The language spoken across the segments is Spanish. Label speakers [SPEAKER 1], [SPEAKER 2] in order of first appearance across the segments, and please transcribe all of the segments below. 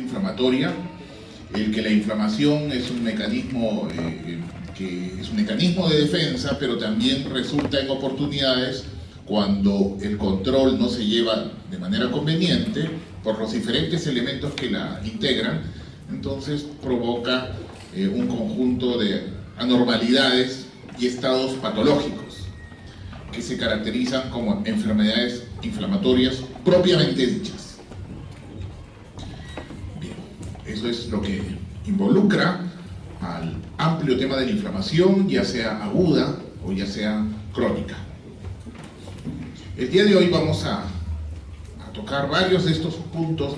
[SPEAKER 1] inflamatoria, el que la inflamación es un mecanismo de defensa, pero también resulta en oportunidades cuando el control no se lleva de manera conveniente por los diferentes elementos que la integran. Entonces provoca un conjunto de anormalidades y estados patológicos que se caracterizan como enfermedades inflamatorias propiamente dichas. Bien, eso es lo que involucra al amplio tema de la inflamación, ya sea aguda o ya sea crónica. El día de hoy vamos a tocar varios de estos puntos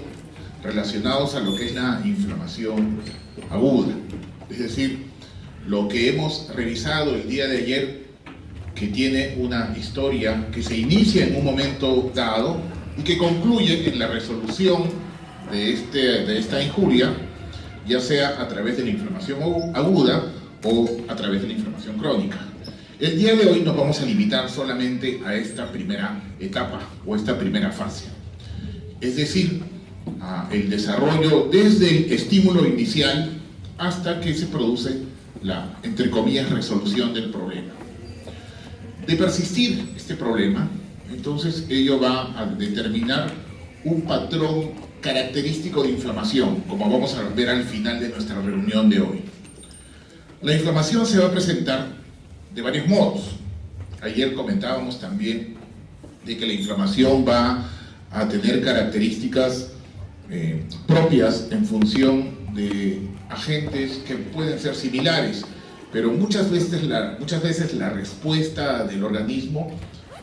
[SPEAKER 1] relacionados a lo que es la inflamación aguda. Es decir, lo que hemos revisado el día de ayer, que tiene una historia que se inicia en un momento dado y que concluye en la resolución de esta injuria, ya sea a través de la inflamación aguda o a través de la inflamación crónica. El día de hoy nos vamos a limitar solamente a esta primera etapa o esta primera fase. Es decir, el desarrollo desde el estímulo inicial hasta que se produce la, entre comillas, resolución del problema. De persistir este problema, entonces ello va a determinar un patrón característico de inflamación, como vamos a ver al final de nuestra reunión de hoy. La inflamación se va a presentar de varios modos. Ayer comentábamos también de que la inflamación va a tener características propias en función de agentes que pueden ser similares, pero muchas veces la respuesta del organismo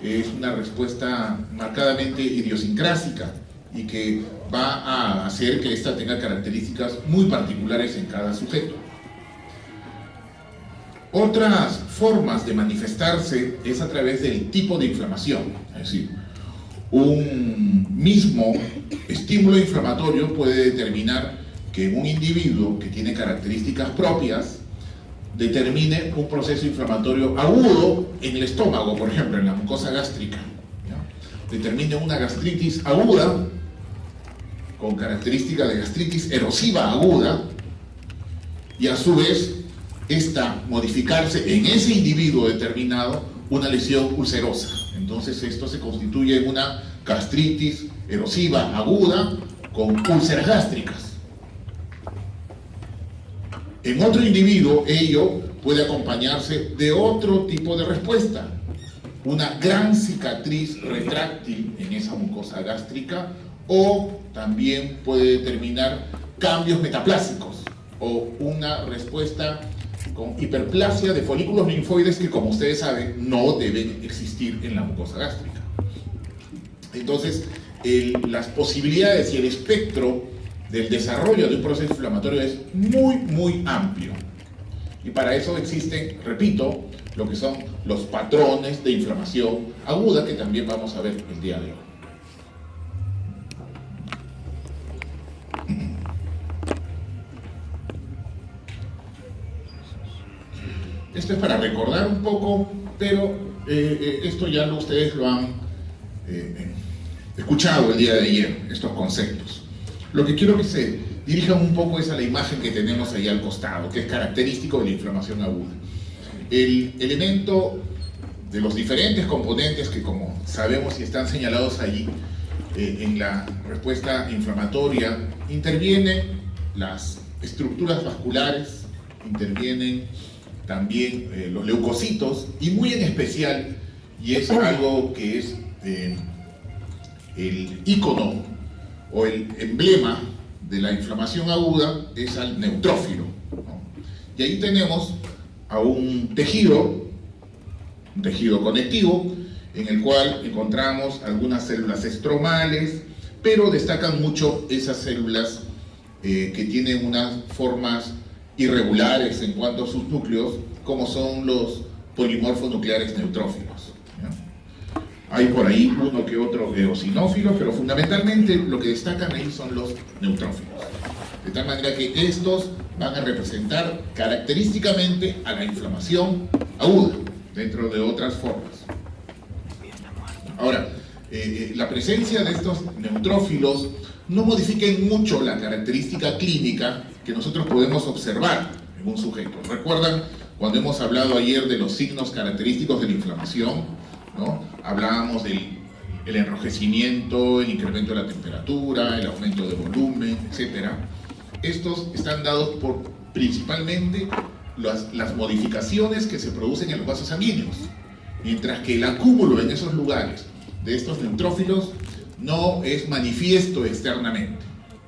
[SPEAKER 1] es una respuesta marcadamente idiosincrásica y que va a hacer que ésta tenga características muy particulares en cada sujeto. Otras formas de manifestarse es a través del tipo de inflamación, es decir, un mismo estímulo inflamatorio puede determinar que un individuo que tiene características propias determine un proceso inflamatorio agudo en el estómago, por ejemplo, en la mucosa gástrica, ¿ya? Determine una gastritis aguda con característica de gastritis erosiva aguda y a su vez esta modificarse en ese individuo determinado una lesión ulcerosa. Entonces esto se constituye en una gastritis erosiva aguda con úlceras gástricas. En otro individuo ello puede acompañarse de otro tipo de respuesta, una gran cicatriz retráctil en esa mucosa gástrica, o también puede determinar cambios metaplásicos o una respuesta con hiperplasia de folículos linfoides que, como ustedes saben, no deben existir en la mucosa gástrica. Entonces, las posibilidades y el espectro del desarrollo de un proceso inflamatorio es muy amplio. Y para eso existen, repito, lo que son los patrones de inflamación aguda, que también vamos a ver el día de hoy. Esto es para recordar un poco, pero esto ya ustedes lo han escuchado el día de ayer, estos conceptos. Lo que quiero que se dirijan un poco es a la imagen que tenemos ahí al costado, que es característico de la inflamación aguda. El elemento de los diferentes componentes que, como sabemos y están señalados allí en la respuesta inflamatoria, intervienen las estructuras vasculares, intervienen también los leucocitos, y muy en especial, y es algo que es el ícono o el emblema de la inflamación aguda, es al neutrófilo, ¿no? Y ahí tenemos a un tejido conectivo, en el cual encontramos algunas células estromales, pero destacan mucho esas células que tienen unas formas irregulares en cuanto a sus núcleos, como son los polimorfonucleares neutrófilos, ¿ya? Hay por ahí uno que otro eosinófilo, pero fundamentalmente lo que destacan ahí son los neutrófilos. De tal manera que estos van a representar característicamente a la inflamación aguda, dentro de otras formas. Ahora, la presencia de estos neutrófilos no modifiquen mucho la característica clínica que nosotros podemos observar en un sujeto. ¿Recuerdan cuando hemos hablado ayer de los signos característicos de la inflamación? ¿No? Hablábamos del enrojecimiento, el incremento de la temperatura, el aumento de volumen, etc. Estos están dados por principalmente las modificaciones que se producen en los vasos sanguíneos, mientras que el acúmulo en esos lugares de estos neutrófilos no es manifiesto externamente,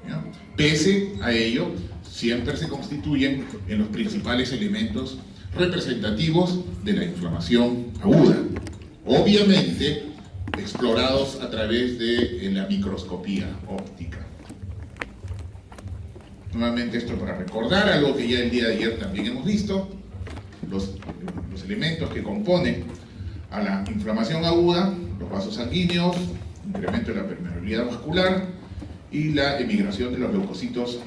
[SPEAKER 1] ¿ya? Pese a ello, siempre se constituyen en los principales elementos representativos de la inflamación aguda, obviamente explorados a través de la microscopía óptica. Nuevamente esto para recordar algo que ya el día de ayer también hemos visto, los elementos que componen a la inflamación aguda: los vasos sanguíneos, incremento de la permeabilidad vascular y la emigración de los leucocitos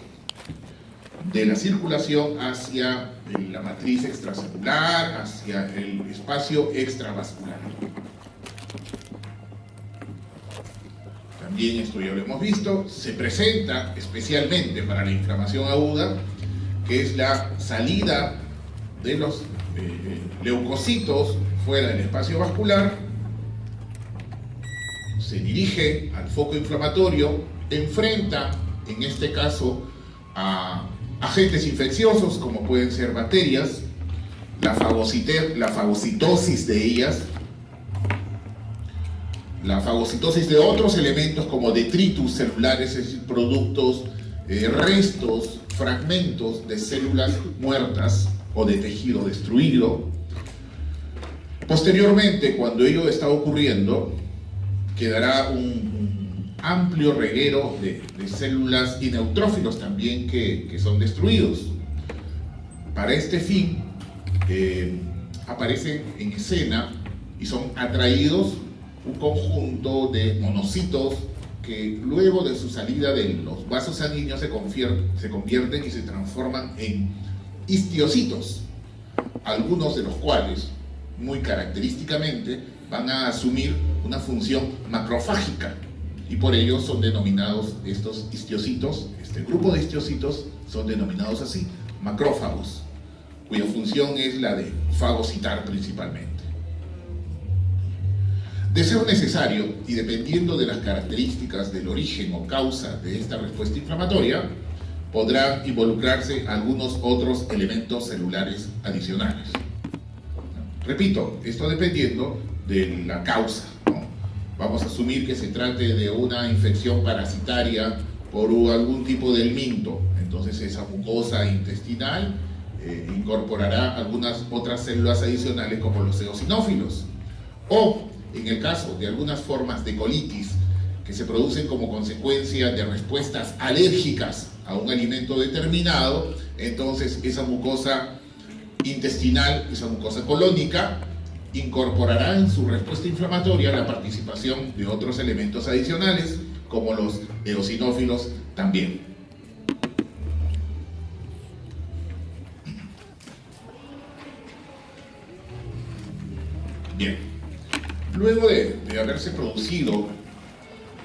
[SPEAKER 1] de la circulación hacia la matriz extracelular, hacia el espacio extravascular. También esto ya lo hemos visto, se presenta especialmente para la inflamación aguda, que es la salida de los leucocitos fuera del espacio vascular, se dirige al foco inflamatorio, enfrenta, en este caso, a agentes infecciosos como pueden ser bacterias, la fagocitosis de ellas, la fagocitosis de otros elementos como detritus celulares, es decir, productos, restos, fragmentos de células muertas o de tejido destruido. Posteriormente, cuando ello está ocurriendo, quedará un amplio reguero de células y neutrófilos también que son destruidos. Para este fin, aparecen en escena y son atraídos un conjunto de monocitos que luego de su salida de los vasos sanguíneos se convierten y se transforman en histiocitos, algunos de los cuales, muy característicamente, van a asumir una función macrofágica y por ello son denominados estos histiocitos, este grupo de histiocitos son denominados así, macrófagos, cuya función es la de fagocitar principalmente. De ser necesario, y dependiendo de las características del origen o causa de esta respuesta inflamatoria, podrán involucrarse algunos otros elementos celulares adicionales. Repito, esto dependiendo de la causa, ¿no? Vamos a asumir que se trate de una infección parasitaria por algún tipo de helminto, entonces esa mucosa intestinal incorporará algunas otras células adicionales como los eosinófilos, o en el caso de algunas formas de colitis que se producen como consecuencia de respuestas alérgicas a un alimento determinado, entonces esa mucosa intestinal, esa mucosa colónica, incorporará en su respuesta inflamatoria la participación de otros elementos adicionales, como los eosinófilos también. Bien, luego de haberse producido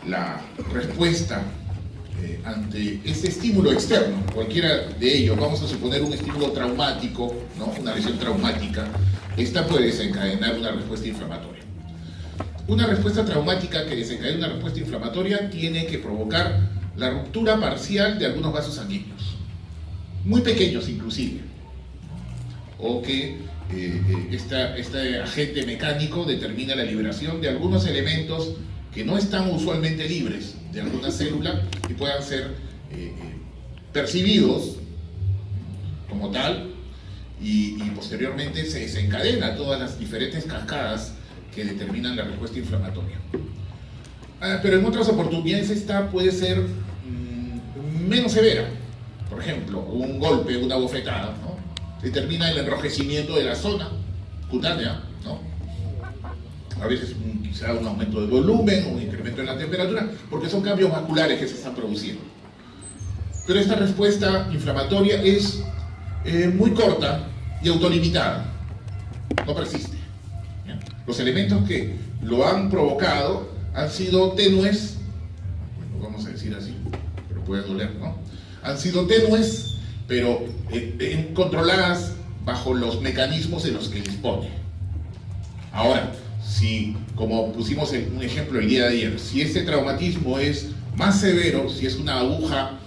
[SPEAKER 1] la respuesta ante ese estímulo externo, cualquiera de ellos, vamos a suponer un estímulo traumático, ¿no? Una lesión traumática, esta puede desencadenar una respuesta inflamatoria. Una respuesta traumática que desencadena una respuesta inflamatoria tiene que provocar la ruptura parcial de algunos vasos sanguíneos, muy pequeños inclusive, o que este agente mecánico determina la liberación de algunos elementos que no están usualmente libres de alguna célula y puedan ser percibidos como tal, y posteriormente se desencadena todas las diferentes cascadas que determinan la respuesta inflamatoria. Pero en otras oportunidades esta puede ser menos severa. Por ejemplo, un golpe, una bofetada, ¿no? Determina el enrojecimiento de la zona cutánea, ¿no? A veces quizá un aumento de volumen o un incremento en la temperatura, porque son cambios vasculares que se están produciendo. Pero esta respuesta inflamatoria es muy corta y autolimitada, no persiste. ¿Bien? Los elementos que lo han provocado han sido tenues, bueno, vamos a decir así, pero puede doler, ¿no? Han sido tenues, pero controladas bajo los mecanismos de los que dispone. Ahora, si, como pusimos un ejemplo el día de ayer, si este traumatismo es más severo, si es una aguja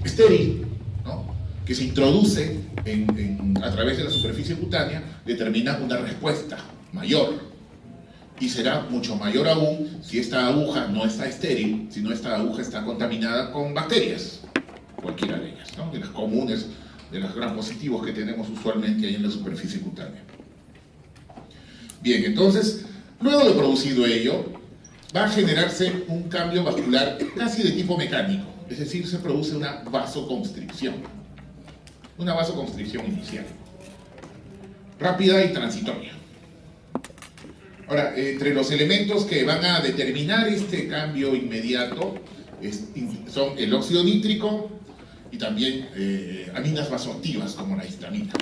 [SPEAKER 1] estéril, ¿no?, que se introduce a través de la superficie cutánea, determina una respuesta mayor. Y será mucho mayor aún si esta aguja no está estéril, sino esta aguja está contaminada con bacterias, cualquiera de ellas, ¿no?, de las comunes, de los gram positivos que tenemos usualmente ahí en la superficie cutánea. Bien, entonces, luego de producido ello, va a generarse un cambio vascular casi de tipo mecánico, es decir, se produce una vasoconstricción inicial, rápida y transitoria. Ahora, entre los elementos que van a determinar este cambio inmediato son el óxido nítrico y también aminas vasoactivas como la histamina.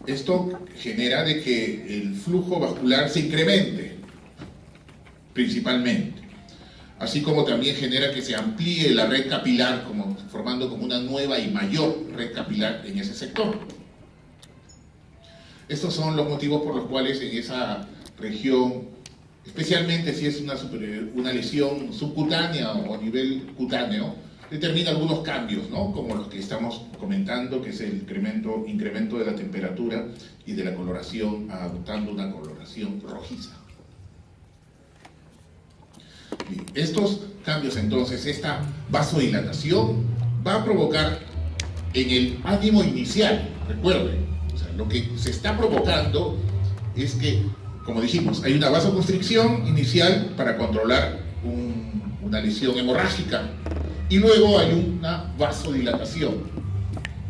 [SPEAKER 1] Esto genera de que el flujo vascular se incremente, principalmente, así como también genera que se amplíe la red capilar, formando como una nueva y mayor red capilar en ese sector. Estos son los motivos por los cuales en esa región, especialmente si es una lesión subcutánea o a nivel cutáneo, determina algunos cambios, ¿no?, como los que estamos comentando, que es el incremento de la temperatura y de la coloración, adoptando una coloración rojiza. Y estos cambios, entonces, esta vasodilatación va a provocar en el ánimo inicial, recuerden, o sea, lo que se está provocando es que, como dijimos, hay una vasoconstricción inicial para controlar una lesión hemorrágica, y luego hay una vasodilatación,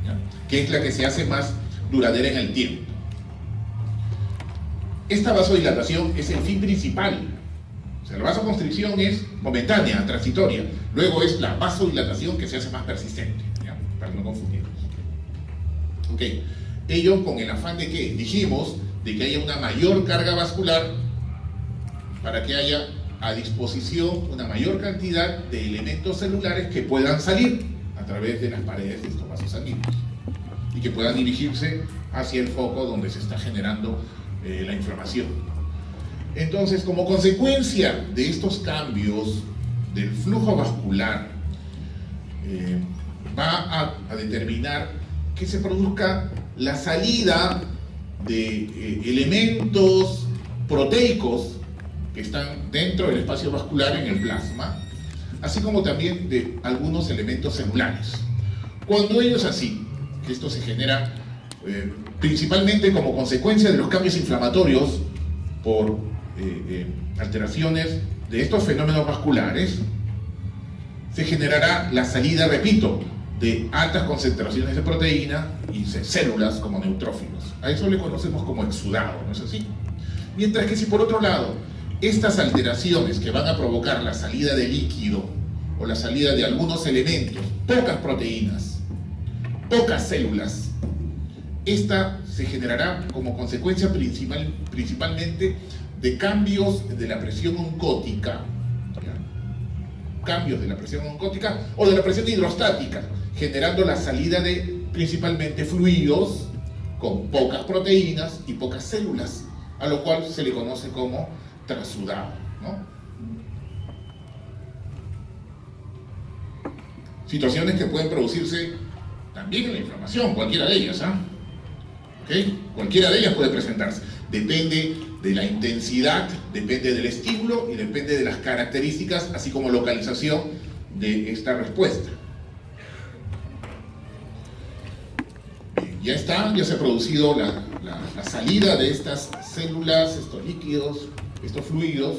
[SPEAKER 1] ¿ya?, que es la que se hace más duradera en el tiempo. Esta vasodilatación es el fin principal. O sea, la vasoconstricción es momentánea, transitoria. Luego es la vasodilatación que se hace más persistente, ¿ya?, para no confundirnos. Ok, ello con el afán de que dijimos de que haya una mayor carga vascular para que haya a disposición una mayor cantidad de elementos celulares que puedan salir a través de las paredes de estos vasos sanguíneos y que puedan dirigirse hacia el foco donde se está generando la inflamación. Entonces, como consecuencia de estos cambios del flujo vascular, va a determinar que se produzca la salida de elementos proteicos que están dentro del espacio vascular en el plasma, así como también de algunos elementos celulares. Cuando ello es así, que esto se genera principalmente como consecuencia de los cambios inflamatorios por alteraciones de estos fenómenos vasculares, se generará la salida, repito, de altas concentraciones de proteína y células como neutrófilos. A eso le conocemos como exudado, ¿no es así? Mientras que si por otro lado, estas alteraciones que van a provocar la salida de líquido o la salida de algunos elementos, pocas proteínas, pocas células, esta se generará como consecuencia principalmente de cambios de la presión oncótica, cambios de la presión oncótica o de la presión hidrostática, generando la salida de principalmente fluidos con pocas proteínas y pocas células, a lo cual se le conoce como transudado, ¿no? Situaciones que pueden producirse también en la inflamación, cualquiera de ellas, ¿ah? ¿Okay? Cualquiera de ellas puede presentarse. Depende de la intensidad, depende del estímulo y depende de las características, así como localización de esta respuesta. Bien, ya se ha producido la salida de estas células, estos líquidos, estos fluidos.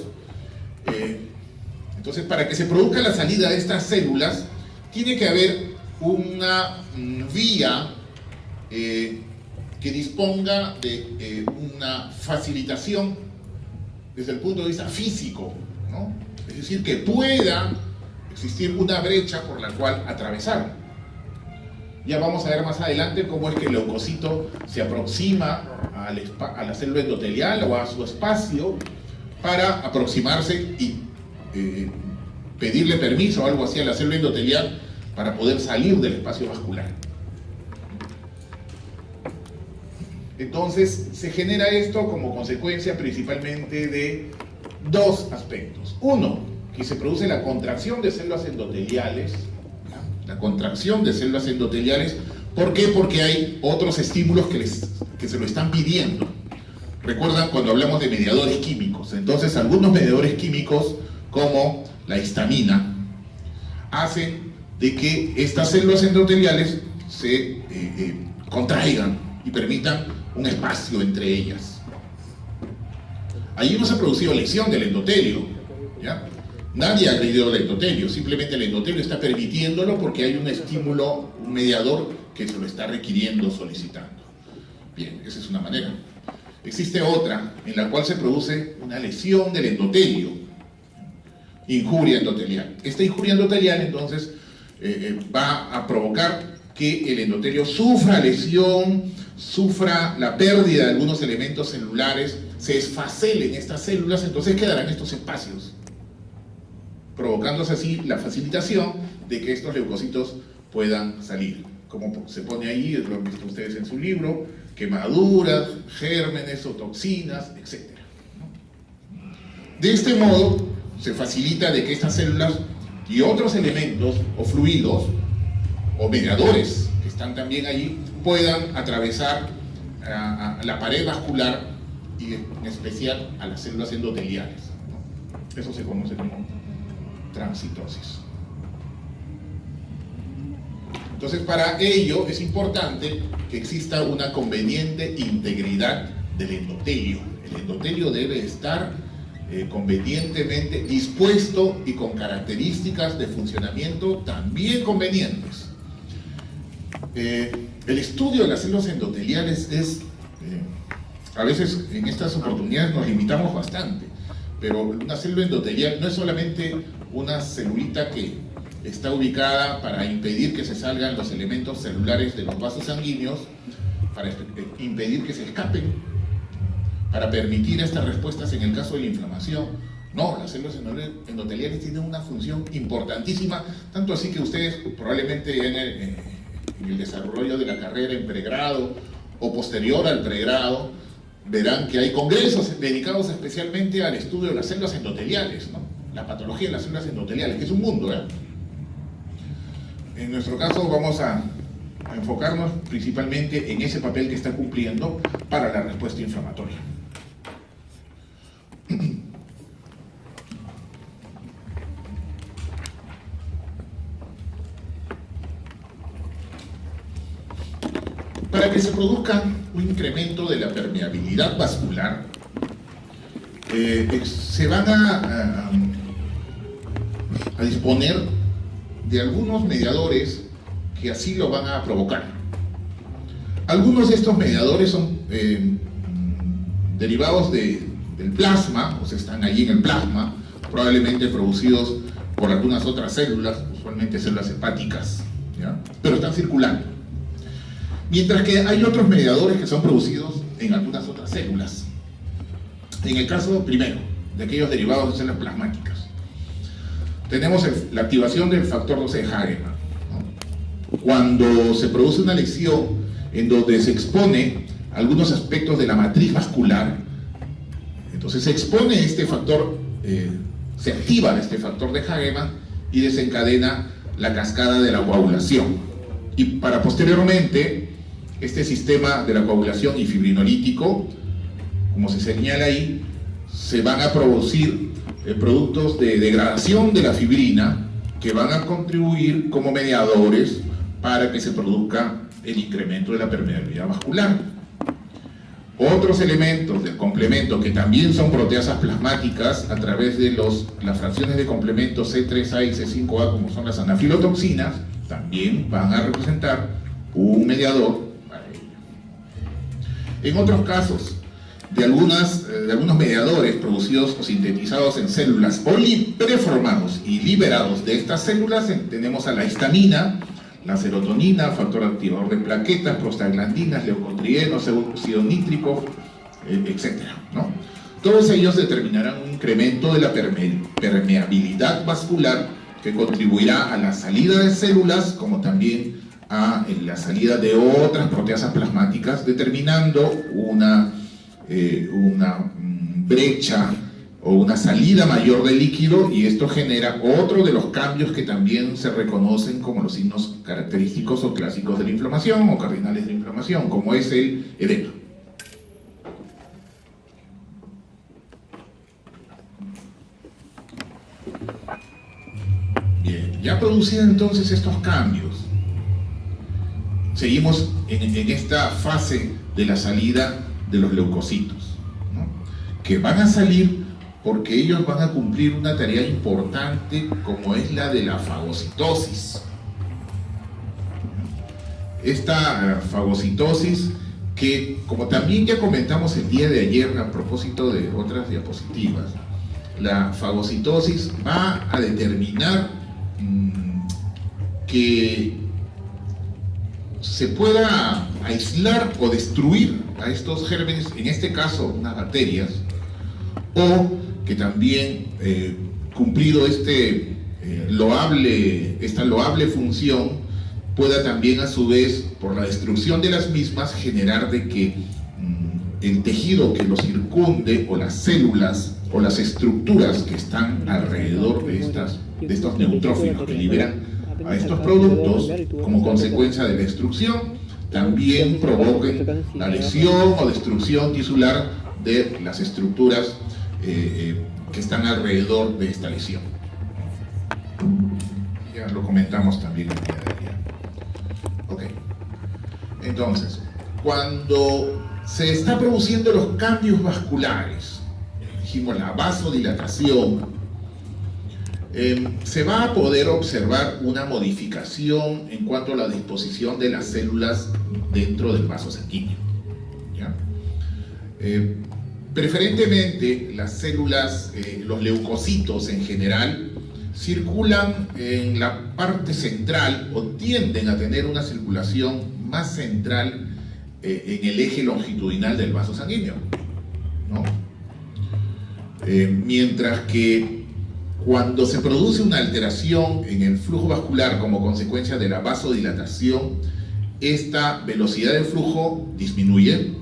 [SPEAKER 1] Entonces, para que se produzca la salida de estas células, tiene que haber una vía que disponga de una facilitación desde el punto de vista físico, ¿no? Es decir, que pueda existir una brecha por la cual atravesar. Ya vamos a ver más adelante cómo es que el leucocito se aproxima a la célula endotelial o a su espacio para aproximarse y pedirle permiso o algo así a la célula endotelial para poder salir del espacio vascular. Entonces, se genera esto como consecuencia principalmente de dos aspectos. Uno, que se produce la contracción de células endoteliales. La contracción de células endoteliales. ¿Por qué? Porque hay otros estímulos que se lo están pidiendo. Recuerdan cuando hablamos de mediadores químicos. Entonces, algunos mediadores químicos, como la histamina, hacen de que estas células endoteliales se contraigan y permitan un espacio entre ellas. Allí no se ha producido lesión del endotelio, ¿ya? Nadie ha agredido el endotelio, simplemente el endotelio está permitiéndolo porque hay un estímulo, un mediador que se lo está requiriendo, solicitando. Bien, esa es una manera. Existe otra en la cual se produce una lesión del endotelio, injuria endotelial. Esta injuria endotelial entonces va a provocar que el endotelio sufra lesión, sufra la pérdida de algunos elementos celulares, se esfacelen estas células, entonces quedarán estos espacios, provocándose así la facilitación de que estos leucocitos puedan salir. Como se pone ahí, lo han visto ustedes en su libro, quemaduras, gérmenes o toxinas, etc. De este modo, se facilita de que estas células y otros elementos o fluidos o mediadores que están también allí puedan atravesar a la pared vascular y en especial a las células endoteliales, ¿no? Eso se conoce como transitosis. Entonces, para ello es importante que exista una conveniente integridad del endotelio. El endotelio debe estar convenientemente dispuesto y con características de funcionamiento también convenientes. El estudio de las células endoteliales es, a veces en estas oportunidades nos limitamos bastante, pero una célula endotelial no es solamente una celulita que está ubicada para impedir que se salgan los elementos celulares de los vasos sanguíneos, para impedir que se escapen, para permitir estas respuestas en el caso de la inflamación. No, las células endoteliales tienen una función importantísima, tanto así que ustedes probablemente en el desarrollo de la carrera en pregrado o posterior al pregrado verán que hay congresos dedicados especialmente al estudio de las células endoteliales, ¿no? La patología de las células endoteliales, que es un mundo, ¿eh? En nuestro caso vamos a enfocarnos principalmente en ese papel que está cumpliendo para la respuesta inflamatoria. Para que se produzca un incremento de la permeabilidad vascular, se van a disponer de algunos mediadores que así lo van a provocar. Algunos de estos mediadores son derivados del plasma, o sea, están allí en el plasma, probablemente producidos por algunas otras células, usualmente células hepáticas, ¿ya? Pero están circulando. Mientras que hay otros mediadores que son producidos en algunas otras células. En el caso primero, de aquellos derivados de células plasmáticas, tenemos la activación del factor 12 de Hageman, ¿no? Cuando se produce una lesión en donde se expone algunos aspectos de la matriz vascular, entonces se expone este factor, se activa este factor de Hageman y desencadena la cascada de la coagulación. Y para posteriormente, este sistema de la coagulación y fibrinolítico, como se señala ahí, se van a producir productos de degradación de la fibrina que van a contribuir como mediadores para que se produzca el incremento de la permeabilidad vascular. Otros elementos del complemento que también son proteasas plasmáticas a través de las fracciones de complemento C3A y C5A, como son las anafilotoxinas, también van a representar un mediador para ello. En otros casos, de algunos mediadores producidos o sintetizados en células o preformados y liberados de estas células, tenemos a la histamina, la serotonina, factor activador de plaquetas, prostaglandinas, leucotrienos, óxido nítrico, etc., ¿no? Todos ellos determinarán un incremento de la permeabilidad vascular, que contribuirá a la salida de células, como también a la salida de otras proteasas plasmáticas, determinando una brecha o una salida mayor de líquido, y esto genera otro de los cambios que también se reconocen como los signos característicos o clásicos de la inflamación o cardinales de la inflamación, como es el edema. Bien, ya producidos entonces estos cambios, seguimos en esta fase de la salida de los leucocitos, ¿no? Que van a salir porque ellos van a cumplir una tarea importante, como es la de la fagocitosis. Esta fagocitosis, que como también ya comentamos el día de ayer a propósito de otras diapositivas, la fagocitosis va a determinar que se pueda aislar o destruir a estos gérmenes, en este caso unas bacterias, o que también, cumplido esta loable función, pueda también a su vez, por la destrucción de las mismas, generar de que el tejido que los circunde, o las células o las estructuras que están alrededor de estos neutrófilos que liberan a estos productos, como consecuencia de la destrucción, también provoquen la lesión o destrucción tisular de las estructuras que están alrededor de esta lesión. Ya lo comentamos también el día de ayer. Ok. Entonces, cuando se está produciendo los cambios vasculares, dijimos la vasodilatación, se va a poder observar una modificación en cuanto a la disposición de las células dentro del vaso sanguíneo, ¿ya? Preferentemente las células, los leucocitos en general, circulan en la parte central, o tienden a tener una circulación más central en el eje longitudinal del vaso sanguíneo, ¿no? Mientras que cuando se produce una alteración en el flujo vascular como consecuencia de la vasodilatación, esta velocidad de flujo disminuye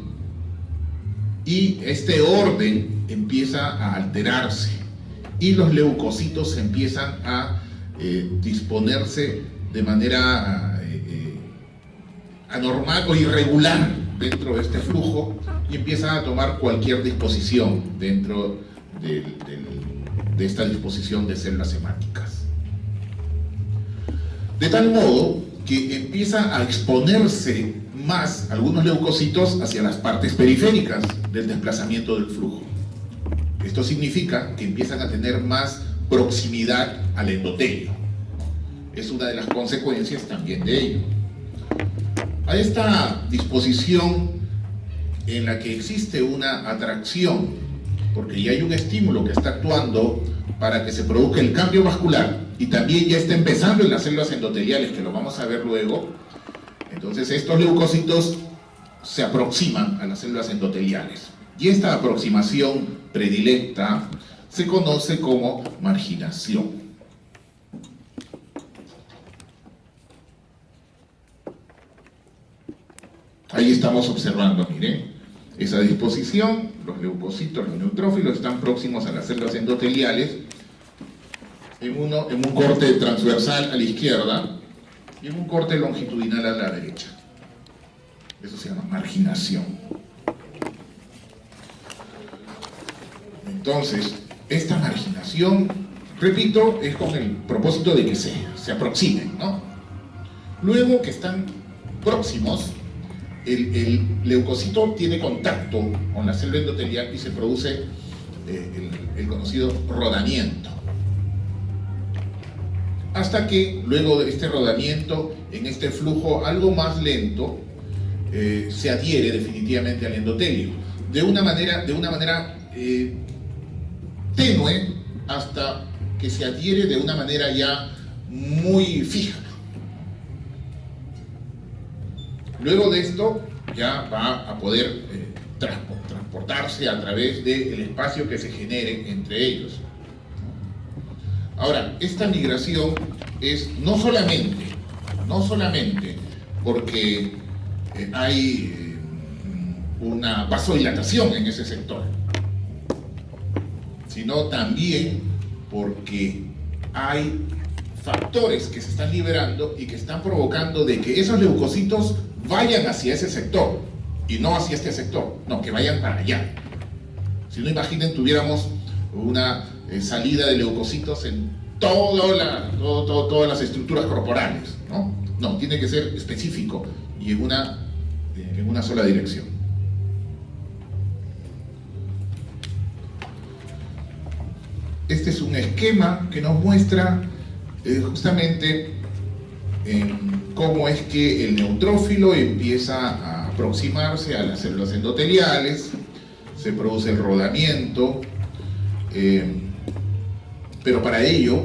[SPEAKER 1] y este orden empieza a alterarse, y los leucocitos empiezan a disponerse de manera anormal o irregular dentro de este flujo, y empiezan a tomar cualquier disposición dentro de esta disposición de células hemáticas. De tal modo que empieza a exponerse más algunos leucocitos hacia las partes periféricas del desplazamiento del flujo. Esto significa que empiezan a tener más proximidad al endotelio. Es una de las consecuencias también de ello. A esta disposición en la que existe una atracción, porque ya hay un estímulo que está actuando para que se produzca el cambio vascular, y también ya está empezando en las células endoteliales, que lo vamos a ver luego. Entonces estos leucocitos se aproximan a las células endoteliales, y esta aproximación predilecta se conoce como marginación. Ahí estamos observando, miren, esa disposición. Los leucocitos, los neutrófilos, están próximos a las células endoteliales en un corte transversal a la izquierda y en un corte longitudinal a la derecha. Eso se llama marginación. Entonces, esta marginación, repito, es con el propósito de que se aproximen, ¿no? Luego que están próximos, el leucocito tiene contacto con la célula endotelial y se produce el conocido rodamiento. Hasta que luego de este rodamiento, en este flujo algo más lento, se adhiere definitivamente al endotelio, de una manera tenue, hasta que se adhiere de una manera ya muy fija. Luego de esto ya va a poder transportarse a través del espacio que se genere entre ellos. Ahora, esta migración es no solamente porque hay una vasodilatación en ese sector, sino también porque hay factores que se están liberando y que están provocando de que esos leucocitos vayan hacia ese sector y no hacia este sector, no, que vayan para allá. Si no, imaginen, tuviéramos una salida de leucocitos en todas las estructuras corporales, ¿no? No, tiene que ser específico y en una sola dirección. Este es un esquema que nos muestra justamente cómo es que el neutrófilo empieza a aproximarse a las células endoteliales, se produce el rodamiento, pero para ello,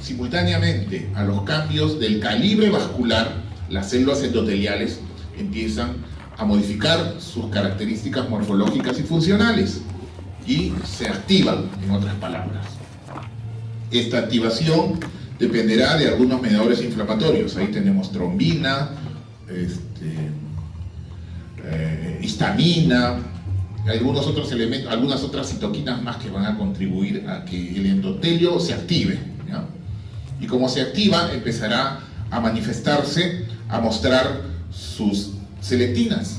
[SPEAKER 1] simultáneamente a los cambios del calibre vascular, las células endoteliales empiezan a modificar sus características morfológicas y funcionales y se activan, en otras palabras. Esta activación dependerá de algunos mediadores inflamatorios. Ahí tenemos trombina, histamina, algunos otros elementos, algunas otras citoquinas más que van a contribuir a que el endotelio se active, ¿ya? Y como se activa, empezará a manifestarse, a mostrar sus selectinas,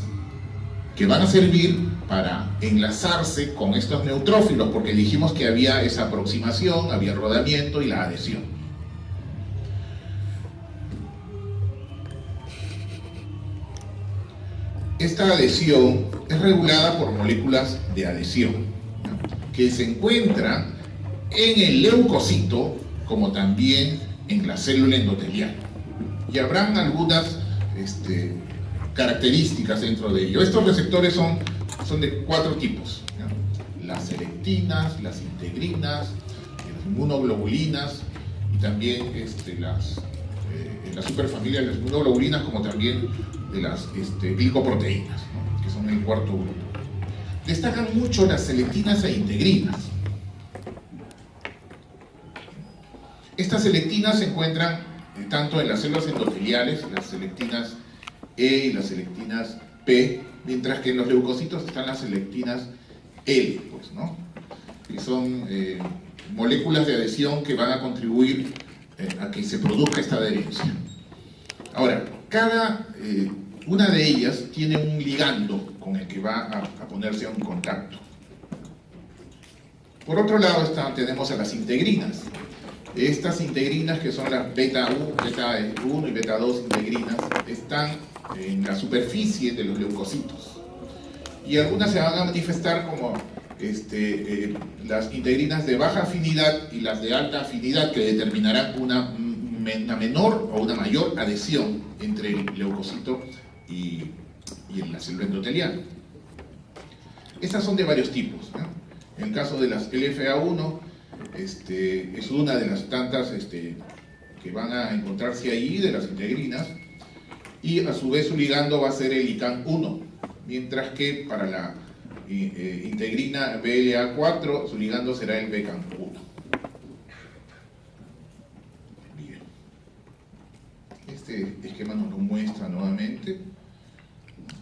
[SPEAKER 1] que van a servir para enlazarse con estos neutrófilos, porque dijimos que había esa aproximación, había rodamiento y la adhesión. Esta adhesión es regulada por moléculas de adhesión, ¿no?, que se encuentran en el leucocito como también en la célula endotelial. Y habrán algunas características dentro de ello. Estos receptores son de 4 tipos, ¿no?: las selectinas, las integrinas, las inmunoglobulinas y también la superfamilia de las inmunoglobulinas, como también de las glicoproteínas, ¿no?, que son el 4º grupo. Destacan mucho las selectinas e integrinas. Estas selectinas se encuentran tanto en las células endoteliales, las selectinas E y las selectinas P, mientras que en los leucocitos están las selectinas L, pues, ¿no?, que son moléculas de adhesión que van a contribuir a que se produzca esta adherencia. Ahora, cada una de ellas tiene un ligando con el que va a ponerse en contacto. Por otro lado tenemos a las integrinas. Estas integrinas, que son las beta 1 y beta 2 integrinas, están en la superficie de los leucocitos. Y algunas se van a manifestar como las integrinas de baja afinidad y las de alta afinidad, que determinarán una menor o una mayor adhesión entre el leucocito y la célula endotelial. Estas son de varios tipos, ¿no? En el caso de las LFA1, es una de las tantas que van a encontrarse ahí, de las integrinas, y a su vez su ligando va a ser el ICANN 1, mientras que para la integrina BLA4 su ligando será el BCAN 1. Bien. Este esquema nos lo muestra nuevamente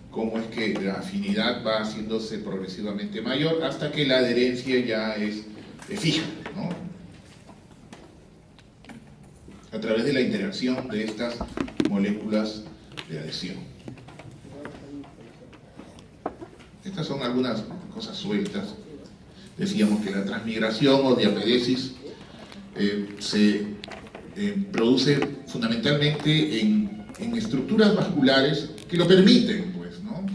[SPEAKER 1] cómo es que la afinidad va haciéndose progresivamente mayor hasta que la adherencia ya es fija, ¿no?, a través de la interacción de estas moléculas de adhesión. Estas son algunas cosas sueltas. Decíamos que la transmigración o diapedesis se produce fundamentalmente en estructuras vasculares que lo permiten, pues, ¿no?,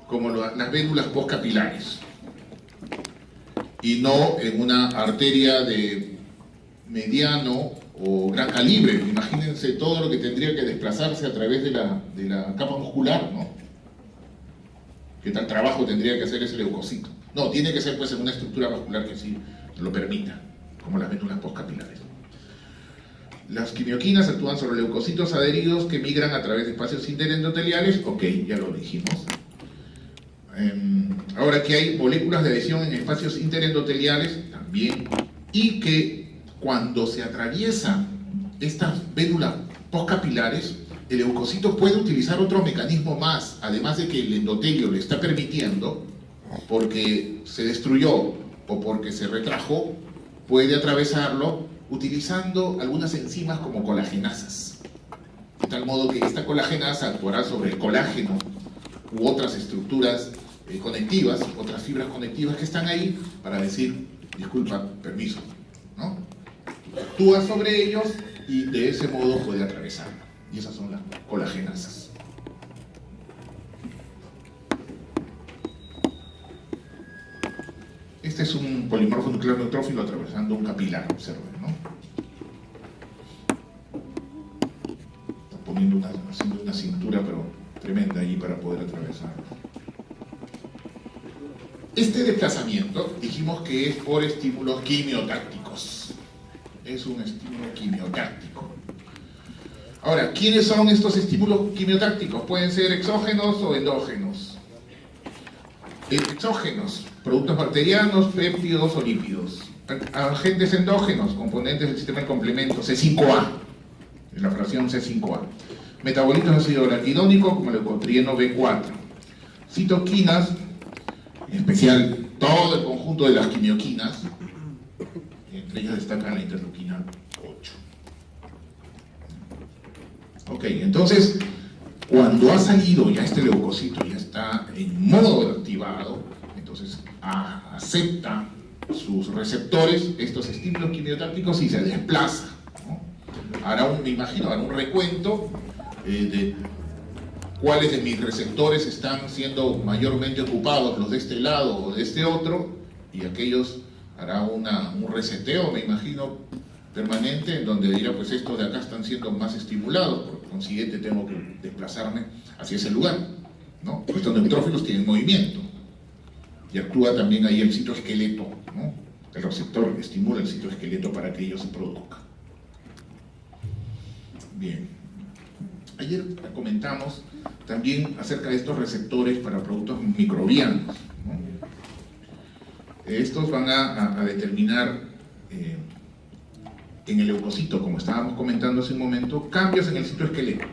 [SPEAKER 1] como las vénulas postcapilares, y no en una arteria de mediano o gran calibre. Imagínense todo lo que tendría que desplazarse a través de la capa muscular, ¿no? ¿Qué tal trabajo tendría que hacer ese leucocito? No, tiene que ser pues en una estructura vascular que sí lo permita, como las vénulas postcapilares. Las quimioquinas actúan sobre leucocitos adheridos que migran a través de espacios interendoteliales, ok, ya lo dijimos. Ahora que hay moléculas de adhesión en espacios interendoteliales también, y que cuando se atraviesan estas vénulas postcapilares, el leucocito puede utilizar otro mecanismo más, además de que el endotelio le está permitiendo, porque se destruyó o porque se retrajo, puede atravesarlo utilizando algunas enzimas como colagenasas. De tal modo que esta colagenasa actuará sobre el colágeno u otras estructuras conectivas, otras fibras conectivas que están ahí, para decir, disculpa, permiso, ¿no? Actúa sobre ellos y de ese modo puede atravesarlo. Y esas son las colagenasas. Este es un polimorfo nuclear neutrófilo atravesando un capilar, observen, ¿no? Está haciendo una cintura, pero tremenda ahí para poder atravesarlo. Este desplazamiento dijimos que es por estímulos quimiotácticos. Es un estímulo quimiotáctico. Ahora, ¿quiénes son estos estímulos quimiotácticos? Pueden ser exógenos o endógenos. Exógenos, productos bacterianos, péptidos o lípidos. Agentes endógenos, componentes del sistema de complemento, C5A, en la fracción C5A. Metabolitos de ácido araquidónico, como el leucotrieno B4. Citoquinas, en especial todo el conjunto de las quimioquinas, entre ellas destaca la interleuquina 8. Ok, entonces, cuando ha salido ya este leucocito, ya está en modo activado, entonces acepta sus receptores, estos estímulos quimiotácticos, y se desplaza, ¿no? Hará me imagino, hará un recuento de cuáles de mis receptores están siendo mayormente ocupados, los de este lado o de este otro, y aquellos hará un reseteo, me imagino, permanente, en donde dirá, pues estos de acá están siendo más estimulados, por consiguiente tengo que desplazarme hacia ese lugar, ¿no? Estos neutrófilos tienen movimiento, y actúa también ahí el citoesqueleto, ¿no? El receptor estimula el citoesqueleto para que ello se produzca. Bien. Ayer comentamos también acerca de estos receptores para productos microbianos, ¿no? Estos van a determinar en el leucocito, como estábamos comentando hace un momento, cambios en el citoesqueleto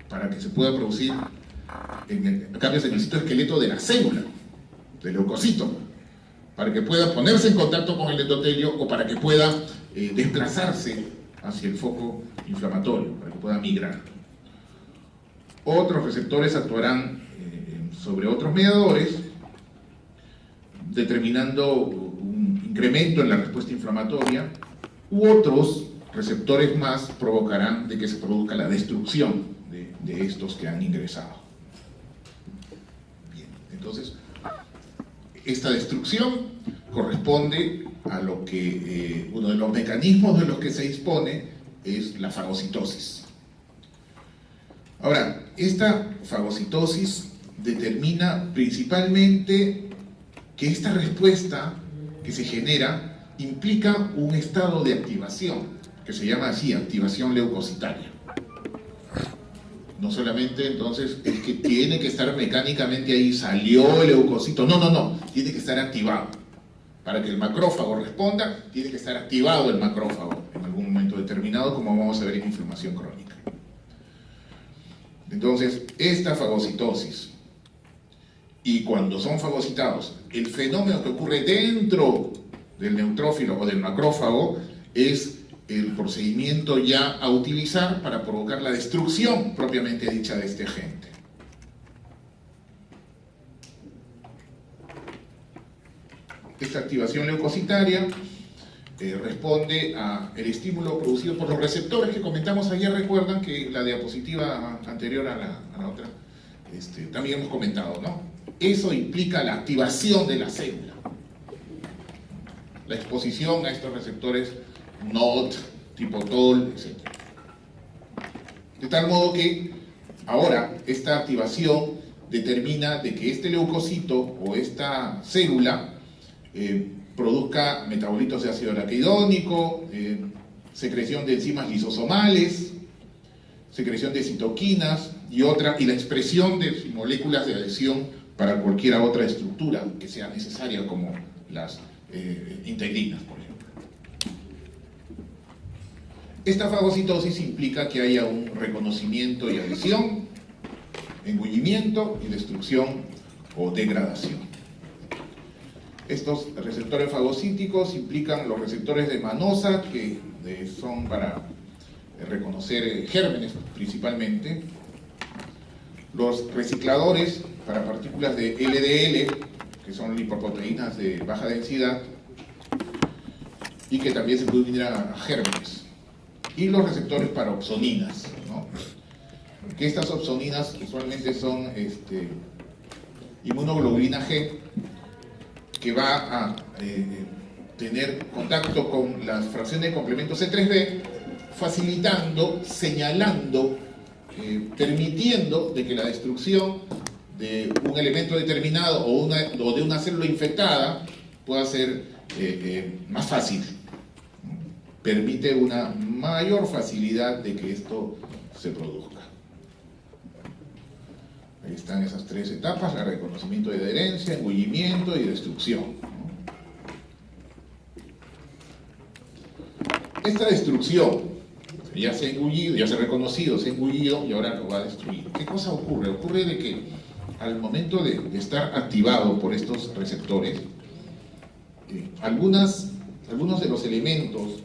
[SPEAKER 1] para que se pueda producir cambios en el citoesqueleto de la célula, del leucocito, para que pueda ponerse en contacto con el endotelio o para que pueda desplazarse hacia el foco inflamatorio, para que pueda migrar. Otros receptores actuarán sobre otros mediadores, determinando un incremento en la respuesta inflamatoria, u otros receptores más provocarán de que se produzca la destrucción de estos que han ingresado. Bien, entonces, esta destrucción corresponde a lo que uno de los mecanismos de los que se dispone es la fagocitosis. Ahora, esta fagocitosis determina principalmente que esta respuesta que se genera implica un estado de activación, que se llama así, activación leucocitaria. No solamente entonces es que tiene que estar mecánicamente ahí, salió el leucocito, no, tiene que estar activado. Para que el macrófago responda, tiene que estar activado el macrófago en algún momento determinado, como vamos a ver en inflamación crónica. Entonces, esta fagocitosis, y cuando son fagocitados, el fenómeno que ocurre dentro del neutrófilo o del macrófago es el procedimiento ya a utilizar para provocar la destrucción propiamente dicha de este agente. Esta activación leucocitaria responde al estímulo producido por los receptores que comentamos ayer. Recuerdan que la diapositiva anterior a la otra también hemos comentado, ¿no? Eso implica la activación de la célula, la exposición a estos receptores NOT, tipo TOL, etc. De tal modo que ahora esta activación determina de que este leucocito o esta célula produzca metabolitos de ácido araquidónico, secreción de enzimas lisosomales, secreción de citoquinas y la expresión de moléculas de adhesión para cualquier otra estructura que sea necesaria, como las integrinas, por ejemplo. Esta fagocitosis implica que haya un reconocimiento y adhesión, engullimiento y destrucción o degradación. Estos receptores fagocíticos implican los receptores de manosa, que son para reconocer gérmenes principalmente, los recicladores para partículas de LDL, que son lipoproteínas de baja densidad y que también se pueden unir a gérmenes, y los receptores para opsoninas, ¿no? Que estas opsoninas usualmente son inmunoglobulina G, que va a tener contacto con las fracciones de complemento C3b, facilitando, señalando, permitiendo de que la destrucción de un elemento determinado o de una célula infectada pueda ser más fácil. Permite una mayor facilidad de que esto se produzca. Ahí están esas tres etapas: el reconocimiento de adherencia, engullimiento y destrucción, ¿no? Esta destrucción ya se ha engullido, ya se ha reconocido, se ha engullido y ahora lo va a destruir. ¿Qué cosa ocurre? Ocurre de que al momento de estar activado por estos receptores, algunos de los elementos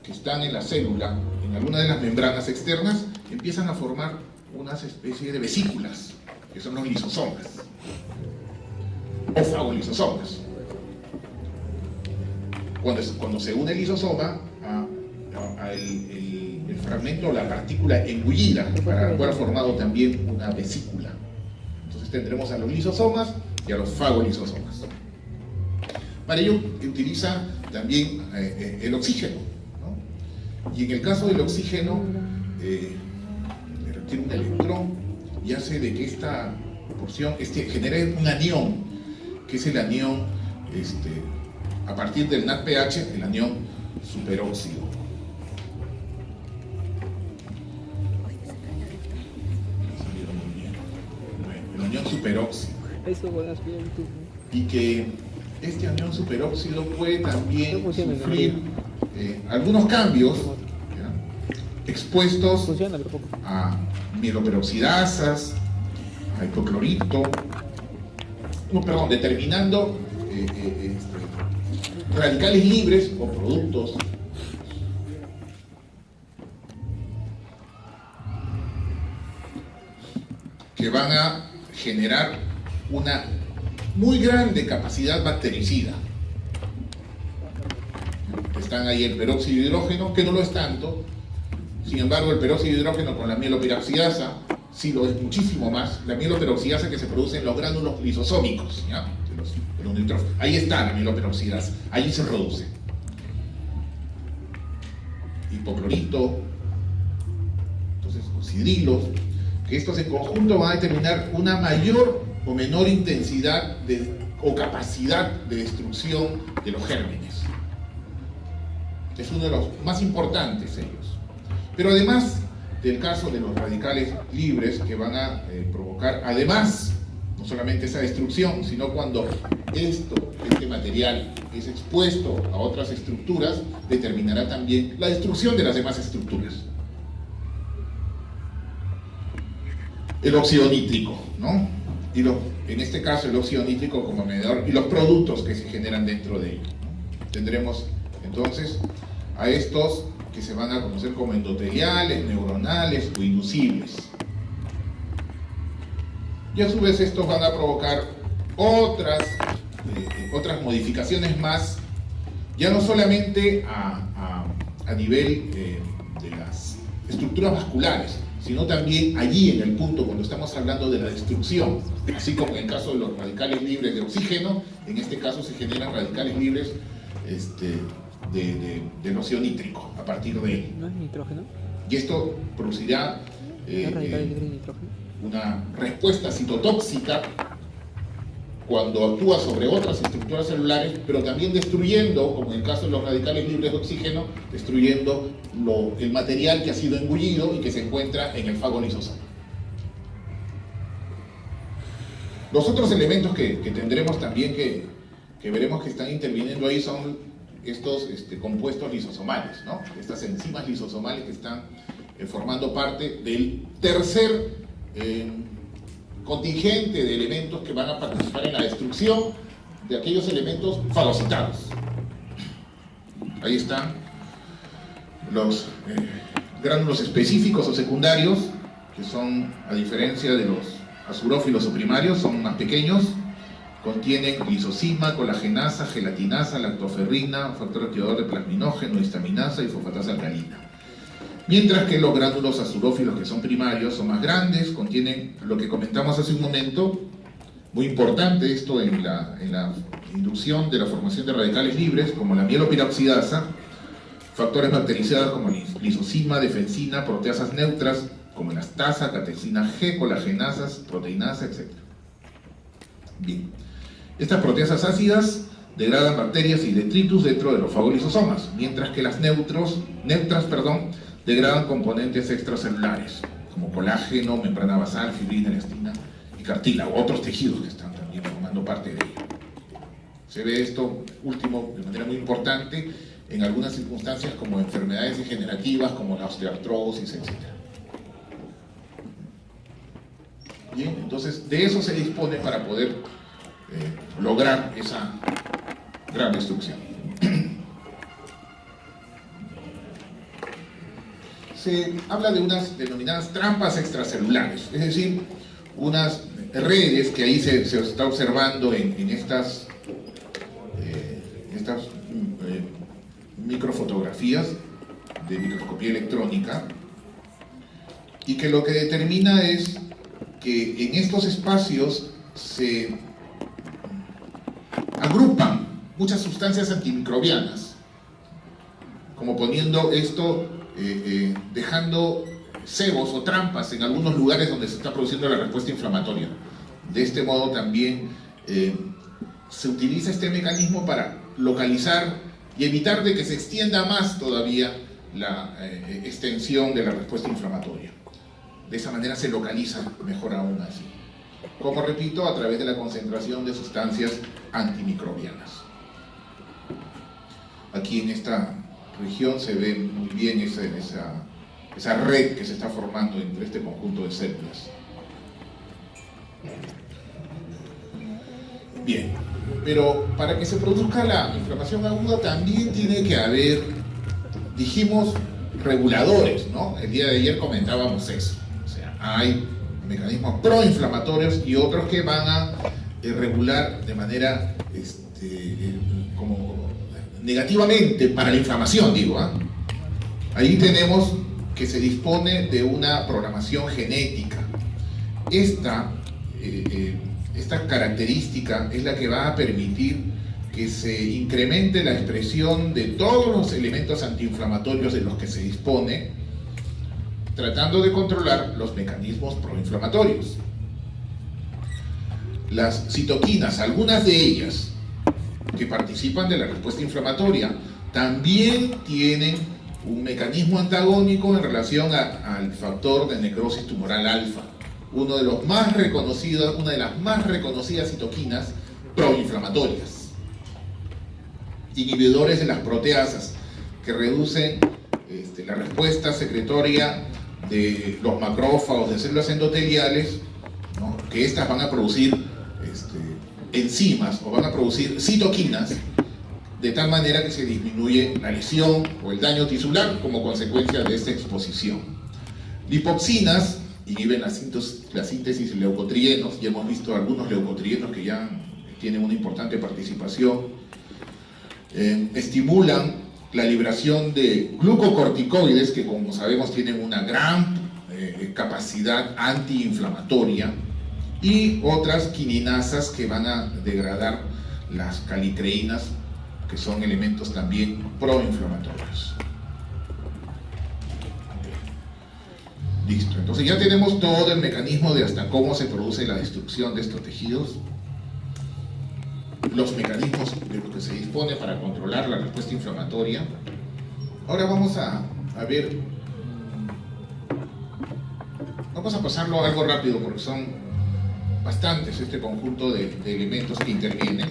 [SPEAKER 1] que están en la célula, en alguna de las membranas externas, empiezan a formar unas especies de vesículas, que son los lisosomas, o fagolisosomas. Cuando se une el lisosoma a el fragmento o la partícula engullida, para el cual ha formado también una vesícula. Entonces tendremos a los lisosomas y a los fagolisosomas. Para ello utiliza también el oxígeno, ¿no? Y en el caso del oxígeno, tiene un electrón y hace de que esta porción genere un anión, que es el anión, a partir del NADPH, el anión superóxido. El anión superóxido. Y que este anión superóxido puede también sufrir algunos cambios, ¿ya?, expuestos a mieloperoxidasas, a hipoclorito, determinando radicales libres o productos que van a generar una muy grande capacidad bactericida. Están ahí el peróxido de hidrógeno, que no lo es tanto. Sin embargo, el peróxido de hidrógeno con la mieloperoxidasa sí lo es muchísimo más. La mieloperoxidasa que se produce en los gránulos lisosómicos, ¿ya?, de los nitrógenos. Ahí está la mieloperoxidasa, allí se produce. Hipoclorito, entonces oxidrilos, que estos en conjunto van a determinar una mayor o menor intensidad o capacidad de destrucción de los gérmenes. Es uno de los más importantes ellos. Pero además del caso de los radicales libres, que van a provocar, además, no solamente esa destrucción, sino cuando este material es expuesto a otras estructuras, determinará también la destrucción de las demás estructuras. El óxido nítrico, ¿no? Y en este caso el óxido nítrico como medidor y los productos que se generan dentro de él, ¿no? Tendremos entonces a estos que se van a conocer como endoteliales, neuronales o inducibles. Y a su vez estos van a provocar otras modificaciones más, ya no solamente a nivel de las estructuras vasculares, sino también allí en el punto cuando estamos hablando de la destrucción, así como en el caso de los radicales libres de oxígeno, en este caso se generan radicales libres de óxido nítrico a partir de él.
[SPEAKER 2] ¿No es nitrógeno?
[SPEAKER 1] Y esto producirá
[SPEAKER 2] ¿Es radical libre de nitrógeno?
[SPEAKER 1] una respuesta citotóxica cuando actúa sobre otras estructuras celulares, pero también destruyendo, como en el caso de los radicales libres de oxígeno, destruyendo el material que ha sido engullido y que se encuentra en el fagolisosoma. Los otros elementos que tendremos también que veremos que están interviniendo ahí son estos compuestos lisosomales, ¿no? Estas enzimas lisosomales que están formando parte del tercer contingente de elementos que van a participar en la destrucción de aquellos elementos fagocitados. Ahí están los gránulos específicos o secundarios, que son, a diferencia de los azurófilos o primarios, son más pequeños, contienen lisosima, colagenasa, gelatinasa, lactoferrina, factor activador de plasminógeno, histaminasa y fosfatasa alcalina. Mientras que los gránulos azurófilos, que son primarios, son más grandes, contienen lo que comentamos hace un momento, muy importante esto en la inducción de la formación de radicales libres, como la mielopiroxidasa, factores bactericidados como lisosima, defensina, proteasas neutras, como elastasa, catexina G, colagenasas, proteinasa, etc. Bien, estas proteasas ácidas degradan bacterias y detritus dentro de los fagolisosomas, mientras que las neutras, degradan componentes extracelulares, como colágeno, membrana basal, fibrina, elastina y cartílago, otros tejidos que están también formando parte de ello. Se ve esto último de manera muy importante en algunas circunstancias como enfermedades degenerativas, como la osteoartrosis, etc. Bien, entonces de eso se dispone para poder lograr esa gran destrucción. Se habla de unas denominadas trampas extracelulares, es decir, unas redes que ahí se está observando en estas microfotografías de microscopía electrónica, y que lo que determina es que en estos espacios se agrupan muchas sustancias antimicrobianas, como poniendo esto, dejando cebos o trampas en algunos lugares donde se está produciendo la respuesta inflamatoria. De este modo también se utiliza este mecanismo para localizar y evitar de que se extienda más todavía la extensión de la respuesta inflamatoria. De esa manera se localiza mejor aún así. Como repito, a través de la concentración de sustancias antimicrobianas. Aquí en esta región se ve muy bien esa red que se está formando entre este conjunto de células. Bien, pero para que se produzca la inflamación aguda también tiene que haber, dijimos, reguladores, ¿no? El día de ayer comentábamos eso. O sea, hay mecanismos proinflamatorios y otros que van a regular de manera como negativamente para la inflamación, digo. Ahí tenemos que se dispone de una programación genética. Esta característica es la que va a permitir que se incremente la expresión de todos los elementos antiinflamatorios de los que se dispone, tratando de controlar los mecanismos proinflamatorios. Las citoquinas, algunas de ellas que participan de la respuesta inflamatoria, también tienen un mecanismo antagónico en relación al factor de necrosis tumoral alfa, una de las más reconocidas citoquinas proinflamatorias, inhibidores de las proteasas que reducen la respuesta secretoria de los macrófagos de células endoteliales, ¿no? Que estas van a producir enzimas o van a producir citoquinas de tal manera que se disminuye la lesión o el daño tisular como consecuencia de esta exposición. Lipoxinas inhiben la síntesis de leucotrienos, y hemos visto algunos leucotrienos que ya tienen una importante participación. Estimulan la liberación de glucocorticoides, que como sabemos tienen una gran capacidad antiinflamatoria, y otras quininasas que van a degradar las calicreínas, que son elementos también proinflamatorios. Listo, entonces ya tenemos todo el mecanismo de hasta cómo se produce la destrucción de estos tejidos, los mecanismos de lo que se dispone para controlar la respuesta inflamatoria. Ahora vamos a ver, vamos a pasarlo algo rápido porque son bastantes este conjunto de elementos que intervienen.